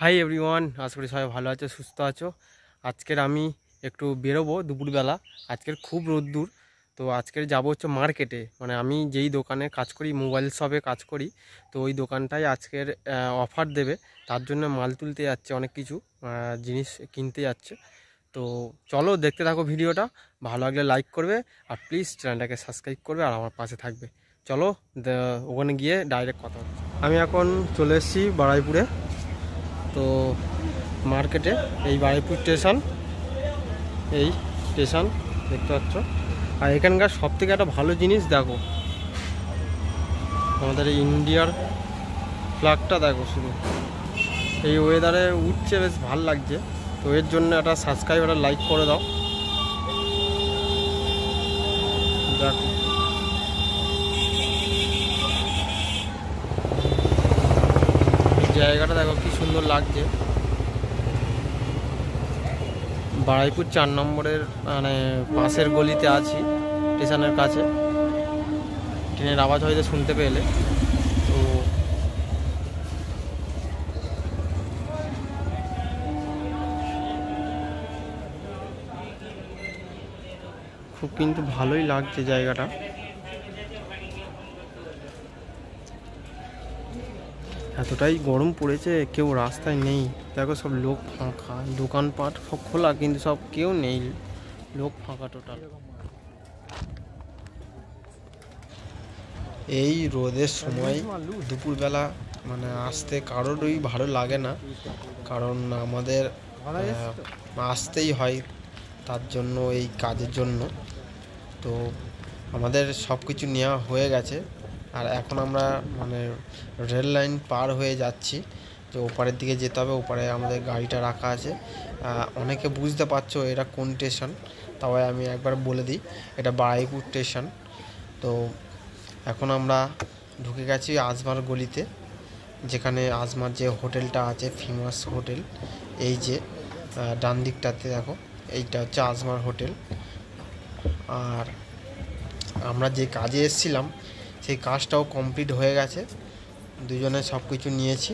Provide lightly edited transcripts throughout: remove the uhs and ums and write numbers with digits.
Hi everyone, আশা করি সবাই ভালো আছো, সুস্থ আছো। আজকের আমি একটু বেরোবো দুপুরবেলা। আজকের খুব রোদ্দুর, তো আজকের যাবো হচ্ছে মার্কেটে। মানে আমি যেই দোকানে কাজ করি, মোবাইল শপে কাজ করি, তো ওই দোকানটাই আজকের অফার দেবে। তার জন্য মাল তুলতে যাচ্ছে, অনেক কিছু জিনিস কিনতে যাচ্ছে। তো চলো দেখতে থাকো ভিডিওটা। ভালো লাগলে লাইক করবে, আর প্লিজ চ্যানেলটাকে সাবস্ক্রাইব করবে, আর আমার পাশে থাকবে। চলো ওখানে গিয়ে ডাইরেক্ট কথা হচ্ছে। আমি এখন চলে এসেছি বারুইপুরে। তো মার্কেটে এই বারুইপুর স্টেশন, এই স্টেশন দেখতে পাচ্ছ। আর এখানকার সবথেকে একটা ভালো জিনিস দেখো, আমাদের এই ইন্ডিয়ার ফ্ল্যাগটা দেখো। শুধু এই ওয়েদারে উঠছে, বেশ ভালো লাগছে। তো এর জন্য একটা সাবস্ক্রাইব, একটা লাইক করে দাও। দেখো এই জায়গাটা দেখো কি সুন্দর লাগছে। বারুইপুর 4 নম্বরের মানে পাশের গলিতে আছি, স্টেশনের কাছে। ট্রেনের আওয়াজ হয়তো শুনতে পেলে। তো খুব কিন্তু ভালোই লাগছে জায়গাটা। এতটাই গরম পড়েছে, কেউ রাস্তায় নেই। দেখো সব লোক ফাঁকা, দোকানপাট সব খোলা, কিন্তু সব কেউ নেই, লোক ফাঁকা টোটাল। এই রোদের সময় দুপুরবেলা মানে আসতে কারোরই ভালো লাগে না, কারণ আমাদের আসতেই হয় তার জন্য, এই কাজের জন্য। তো আমাদের সব কিছু নেওয়া হয়ে গেছে, আর এখন আমরা মানে রেল লাইন পার হয়ে যাচ্ছি, যে ওপারের দিকে যেতে হবে। ওপারে আমাদের গাড়িটা রাখা আছে। অনেকে বুঝতে পারছো এটা কোন স্টেশন, তবে আমি একবার বলে দিই, এটা বারুইপুর স্টেশন। তো এখন আমরা ঢুকে গেছি আজমার গলিতে, যেখানে আজমার যে হোটেলটা আছে, ফেমাস হোটেল। এই যে ডান দিকটাতে দেখো, এইটা হচ্ছে আজমার হোটেল। আর আমরা যে কাজে এসেছিলাম সেই কাজটাও কমপ্লিট হয়ে গেছে। দুজনে সব কিছু নিয়েছি,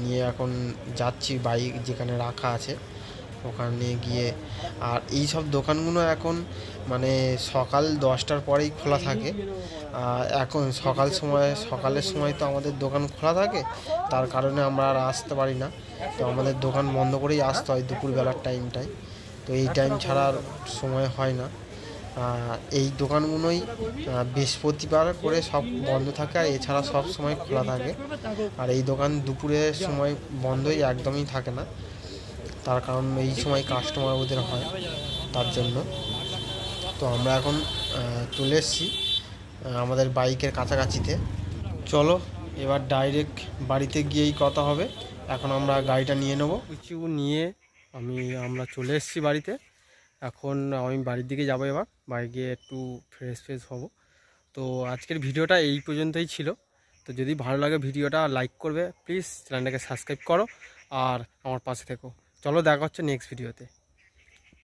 নিয়ে এখন যাচ্ছি বাইক যেখানে রাখা আছে ওখানে গিয়ে। আর এই সব দোকানগুলো এখন মানে সকাল 10টার পরেই খোলা থাকে। এখন সকালের সময় তো আমাদের দোকান খোলা থাকে, তার কারণে আমরা আর আসতে পারি না। তো আমাদের দোকান বন্ধ করেই আসতে হয় দুপুরবেলার টাইমটায়। তো এই টাইম ছাড়া আর সময় হয় না। এই দোকানগুলোই বৃহস্পতিবার করে সব বন্ধ থাকে, আর এছাড়া সব সময় খোলা থাকে। আর এই দোকান দুপুরের সময় বন্ধই একদমই থাকে না, তার কারণ এই সময় কাস্টমার ওদের হয়, তার জন্য। তো আমরা এখন চলে এসেছি আমাদের বাইকের কাছাকাছিতে। চলো এবার ডাইরেক্ট বাড়িতে গিয়েই কথা হবে। এখন আমরা গাড়িটা নিয়ে নেবো, কিছু নিয়ে আমরা চলে এসেছি বাড়িতে। এখন আমি বাড়ির দিকে যাবো, এবার বাড়ি গিয়ে একটু ফ্রেশ হব। তো আজকের ভিডিওটা এই পর্যন্তই ছিল। তো যদি ভালো লাগে ভিডিওটা লাইক করবে, প্লিজ চ্যানেলটাকে সাবস্ক্রাইব করো, আর আমার পাশে থেকো। চলো দেখা হচ্ছে নেক্সট ভিডিওতে।